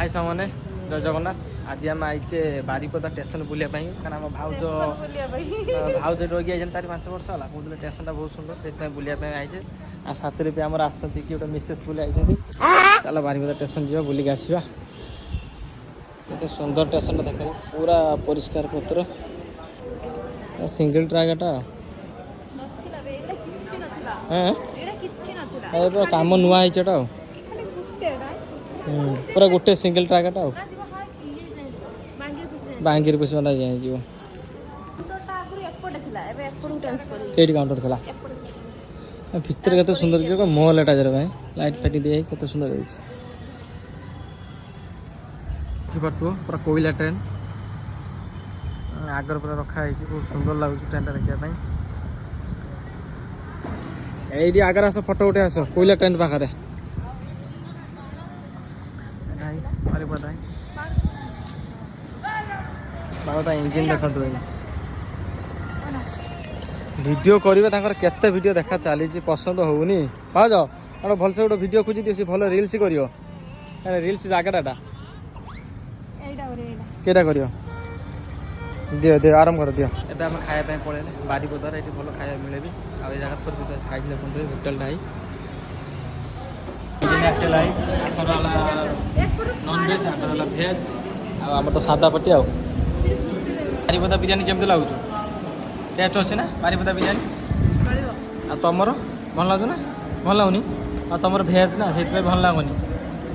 हाय सामने जय जगन्नाथ। आज आम आईचे बारिपदा स्टेशन बुलिया कारण आम भाउज भाउज रही जाए 4-5 वर्ष है कहते स्टेशन बहुत सुंदर से बुलाया आईचे आ साथी भी आम आसती कि गोटे मिसेस बुले आई चल बारिपदा स्टेशन जा बुलिक आसवा केते सुंदर स्टेशन देख पूरा परिष्कार पत्र सिंगल ट्रैकटा हाँ कम नुआ होटा पूरा गोटे सिंगल ट्रैकटा बांगीर कुछ बंदा जाए कई काउंटर था भितर केते सुंदर जगह मॉल एटा जरा भाई लाइट फाइट दिए केते सुंदर पूरा कोयला ट्रेन आगर पूरा रखा है बहुत सुंदर लगुच ट्रेन देखा ये आगर आस फोटो उठे आस कोयला ट्रेन पाखे बाबा इंजिन देखो वीडियो करेंगे केते वीडियो देखा चली पसंद होनी भाज और भलसे गोटे वीडियो खोजी दिए भल रिल्स कर रिल्स जगटा केटा कर दियो दियो आराम कर दियो एबे हम खाया पड़े बारिपदार ये भल खाया मिले भी आ जगह थोड़ी खाई देखते होटेल नॉनभेज आगे भेज आम तो सादा पट्टी आ बारिपदा बिरियानी केमती लगुच टेस्ट अच्छे ना बारिपदा बिरियानी आ तुमर भल लगुना भल लगुनि आ तुम भेज ना से भल लगुनि